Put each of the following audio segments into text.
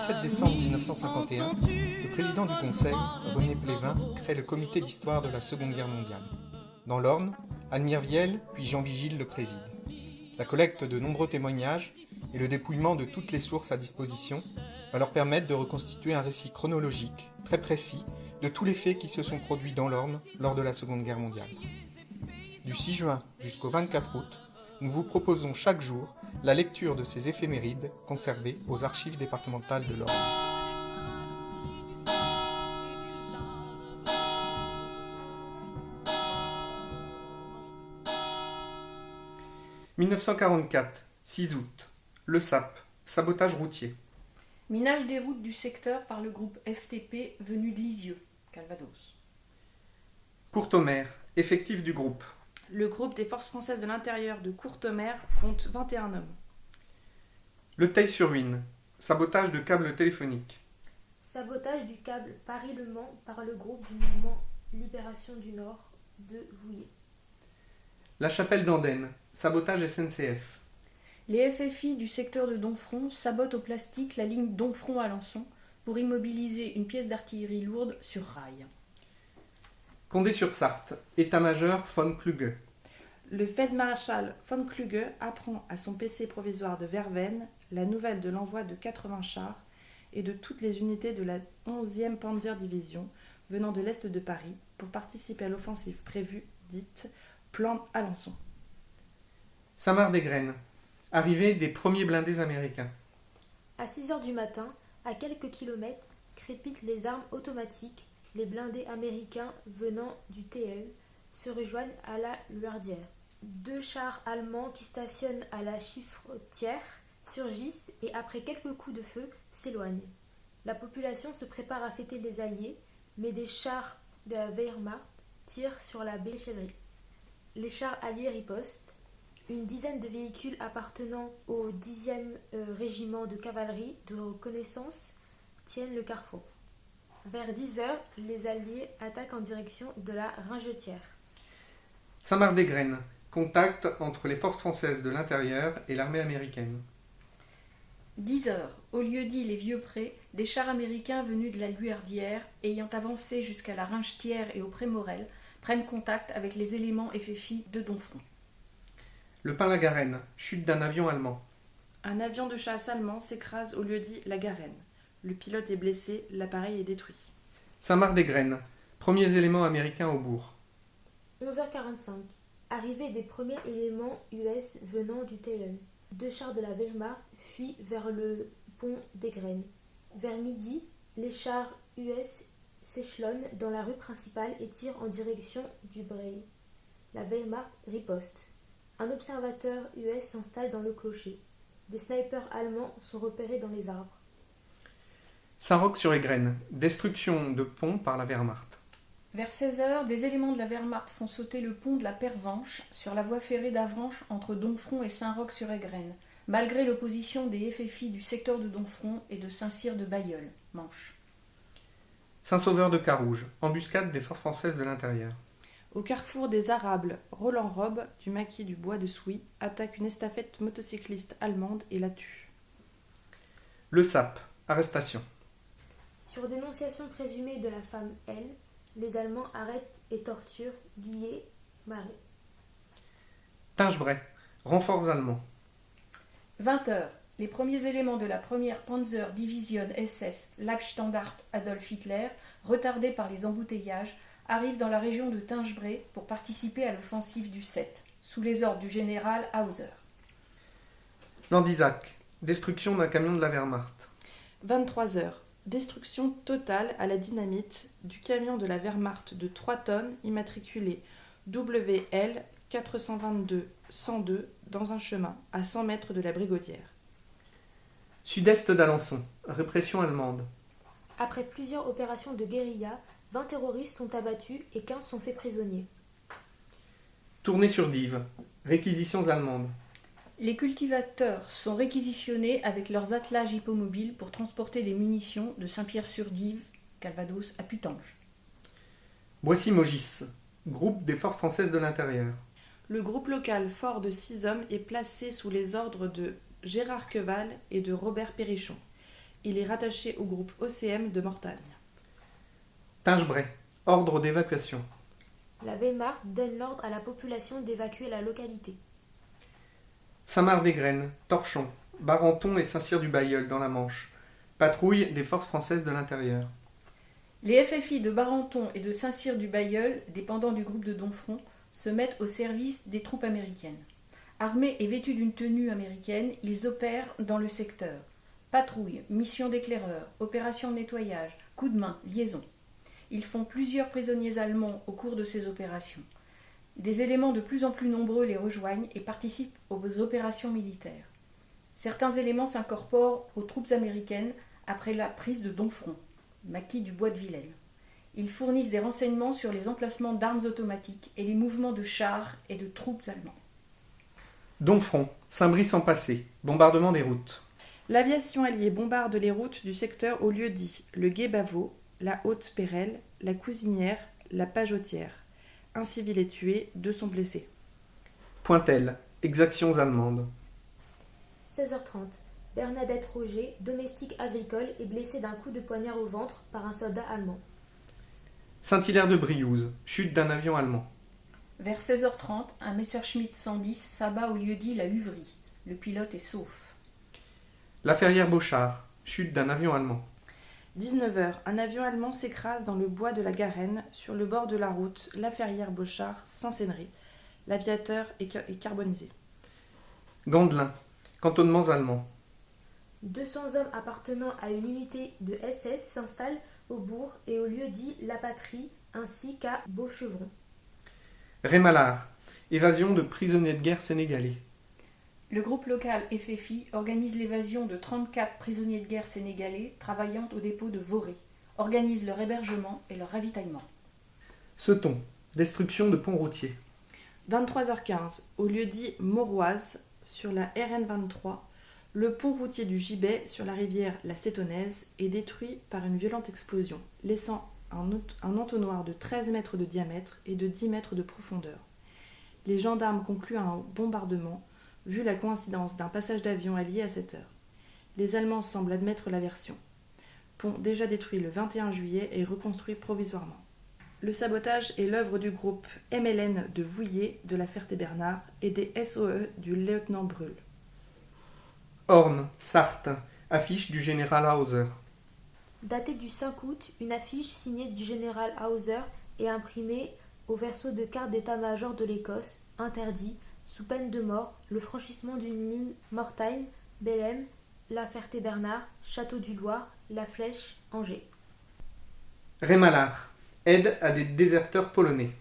17 décembre 1951, le président du Conseil, René Plévin, crée le comité d'histoire de la Seconde Guerre mondiale. Dans l'Orne, Admire Viel puis Jean Vigile le préside. La collecte de nombreux témoignages et le dépouillement de toutes les sources à disposition va leur permettre de reconstituer un récit chronologique, très précis, de tous les faits qui se sont produits dans l'Orne lors de la Seconde Guerre mondiale. Du 6 juin jusqu'au 24 août, nous vous proposons chaque jour la lecture de ces éphémérides conservées aux archives départementales de l'Orne. « 1944, 6 août. Le SAP, sabotage routier. Minage des routes du secteur par le groupe FTP venu de Lisieux, Calvados. Courtomère, effectif du groupe. Le groupe des forces françaises de l'intérieur de Courtomère compte 21 hommes. Le Teil-sur-Huine, sabotage de câbles téléphoniques. Sabotage du câble Paris-Le Mans par le groupe du mouvement Libération du Nord de Vouillé. La Chapelle d'Andenne, sabotage SNCF. Les FFI du secteur de Domfront sabotent au plastique la ligne Domfront-Alençon pour immobiliser une pièce d'artillerie lourde sur rail. Condé-sur-Sarthe, état-major von Kluge. Le Feldmarschall von Kluge apprend à son PC provisoire de Verveine la nouvelle de l'envoi de 80 chars et de toutes les unités de la 11e Panzer-Division venant de l'est de Paris pour participer à l'offensive prévue, dite Plan Alençon. Samar-des-Graines, arrivée des premiers blindés américains. À 6 h du matin, à quelques kilomètres, crépitent les armes automatiques. Les blindés américains venant du TL se rejoignent à la Luardière. 2 chars allemands qui stationnent à la Chiffretière surgissent et après quelques coups de feu s'éloignent. La population se prépare à fêter les Alliés, mais des chars de la Wehrmacht tirent sur la Belchèvrerie. Les chars alliés ripostent. Une dizaine de véhicules appartenant au 10e régiment de cavalerie de reconnaissance tiennent le carrefour. Vers 10 h, les Alliés attaquent en direction de la Ringetière. Samar-des-Graines, contact entre les forces françaises de l'intérieur et l'armée américaine. 10 h, au lieu-dit Les Vieux-Prés, des chars américains venus de la Luardière, ayant avancé jusqu'à la Ringetière et au Pré-Morel, prennent contact avec les éléments FFI de Domfront. Le Pin-la-Garenne, chute d'un avion allemand. Un avion de chasse allemand s'écrase au lieu-dit La Garenne. Le pilote est blessé, l'appareil est détruit. Samar-des-Graines, premiers éléments américains au bourg. 11 h 45, arrivée des premiers éléments US venant du Théon. 2 chars de la Wehrmacht fuient vers le pont des Graines. Vers midi, les chars US s'échelonnent dans la rue principale et tirent en direction du Bray. La Wehrmacht riposte. Un observateur US s'installe dans le clocher. Des snipers allemands sont repérés dans les arbres. Saint-Roch-sur-Égrène, destruction de pont par la Wehrmacht. Vers 16 h, des éléments de la Wehrmacht font sauter le pont de la Pervenche sur la voie ferrée d'Avranches entre Domfront et Saint-Roch-sur-Égrène, malgré l'opposition des FFI du secteur de Domfront et de Saint-Cyr de Bailleul, Manche. Saint-Sauveur de Carouge, embuscade des forces françaises de l'intérieur. Au carrefour des Arables, Roland Robe, du maquis du Bois de Souy, attaque une estafette motocycliste allemande et la tue. Le SAP, arrestation. Sur dénonciation présumée de la femme L, les Allemands arrêtent et torturent Guillet Marie. Tingebray, renforts allemands. 20 h, les premiers éléments de la première Panzer Division SS Leibstandarte Adolf Hitler, retardés par les embouteillages, arrivent dans la région de Tingebray pour participer à l'offensive du 7, sous les ordres du général Hauser. Landisac, destruction d'un camion de la Wehrmacht. 23 h, destruction totale à la dynamite du camion de la Wehrmacht de 3 tonnes immatriculé WL 422-102 dans un chemin à 100 mètres de la Brigaudière. Sud-est d'Alençon, répression allemande. Après plusieurs opérations de guérilla, 20 terroristes sont abattus et 15 sont faits prisonniers. Tournée sur Dives, réquisitions allemandes. Les cultivateurs sont réquisitionnés avec leurs attelages hippomobiles pour transporter des munitions de Saint-Pierre-sur-Dives, Calvados, à Putange. Boissy-Maugis, groupe des forces françaises de l'intérieur. Le groupe local fort de 6 hommes est placé sous les ordres de Gérard Queval et de Robert Perrichon. Il est rattaché au groupe OCM de Mortagne. Tingebray, ordre d'évacuation. La Wehrmacht donne l'ordre à la population d'évacuer la localité. Saint-Marc-des-Graines, Torchon, Barenton et Saint-Cyr-du-Bailleul dans la Manche. Patrouille des forces françaises de l'intérieur. Les FFI de Barenton et de Saint-Cyr-du-Bailleul, dépendant du groupe de Domfront, se mettent au service des troupes américaines. Armés et vêtus d'une tenue américaine, ils opèrent dans le secteur. Patrouille, mission d'éclaireur, opération de nettoyage, coup de main, liaison. Ils font plusieurs prisonniers allemands au cours de ces opérations. Des éléments de plus en plus nombreux les rejoignent et participent aux opérations militaires. Certains éléments s'incorporent aux troupes américaines après la prise de Domfront, maquis du bois de Vilaine. Ils fournissent des renseignements sur les emplacements d'armes automatiques et les mouvements de chars et de troupes allemands. Domfront, Saint-Brice-en-Passé, bombardement des routes. L'aviation alliée bombarde les routes du secteur au lieu dit le Guet-Bavot, la Haute-Pérelle, la Cousinière, la Pajotière. Un civil est tué, 2 sont blessés. Pointel, exactions allemandes. 16h30. Bernadette Roger, domestique agricole, est blessée d'un coup de poignard au ventre par un soldat allemand. Saint-Hilaire-de-Briouze, chute d'un avion allemand. Vers 16h30, un Messerschmitt 110 s'abat au lieu-dit la Huvrie. Le pilote est sauf. La Ferrière-Beauchard, chute d'un avion allemand. 19h, un avion allemand s'écrase dans le bois de la Garenne, sur le bord de la route La Ferrière-Beauchard-Saint-Sénry. L'aviateur est carbonisé. Gandelin, cantonnements allemands. 200 hommes appartenant à une unité de SS s'installent au bourg et au lieu-dit La Patrie, ainsi qu'à Beauchevron. Rémalard, évasion de prisonniers de guerre sénégalais. Le groupe local FFI organise l'évasion de 34 prisonniers de guerre sénégalais travaillant au dépôt de Voré, organise leur hébergement et leur ravitaillement. Seton, destruction de ponts routiers. 23h15, au lieu-dit Mauroise, sur la RN23, le pont routier du Gibet sur la rivière la Sétonaise est détruit par une violente explosion, laissant un entonnoir de 13 mètres de diamètre et de 10 mètres de profondeur. Les gendarmes concluent un bombardement, vu la coïncidence d'un passage d'avion allié à cette heure. Les Allemands semblent admettre la version. Pont déjà détruit le 21 juillet et reconstruit provisoirement. Le sabotage est l'œuvre du groupe MLN de Vouillé de la Ferté-Bernard et des SOE du lieutenant Brûle. Orne, Sarthe, affiche du général Hauser. Datée du 5 août, une affiche signée du général Hauser est imprimée au verso de carte d'état-major de l'Écosse, interdit, sous peine de mort, le franchissement d'une ligne Mortagne, Bellem, La Ferté-Bernard, Château-du-Loir, La Flèche, Angers. Rémalard, aide à des déserteurs polonais.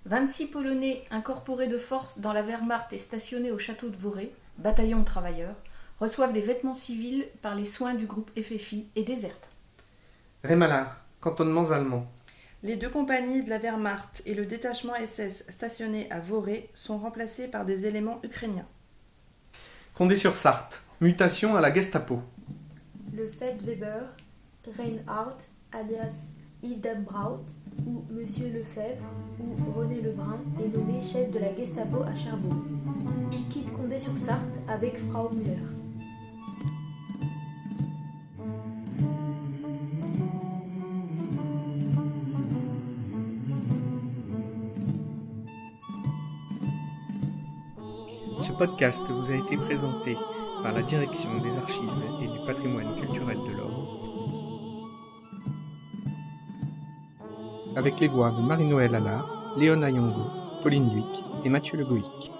26 Polonais incorporés de force dans la Wehrmacht et stationnés au château de Voré, bataillon de travailleurs, reçoivent des vêtements civils par les soins du groupe FFI et désertent. Rémalard, cantonnements allemands. Les 2 compagnies de la Wehrmacht et le détachement SS stationné à Voré sont remplacés par des éléments ukrainiens. Condé-sur-Sarthe, mutation à la Gestapo. Le Feldwebel Reinhardt, alias Yves Dambraut, ou Monsieur Lefebvre, ou René Lebrun, est nommé chef de la Gestapo à Cherbourg. Il quitte Condé-sur-Sarthe avec Frau Müller. Ce podcast vous a été présenté par la Direction des Archives et du Patrimoine culturel de l'Orne, avec les voix de Marie-Noëlle Allard, Léona Yongo, Pauline Duic et Mathieu Le Goïc.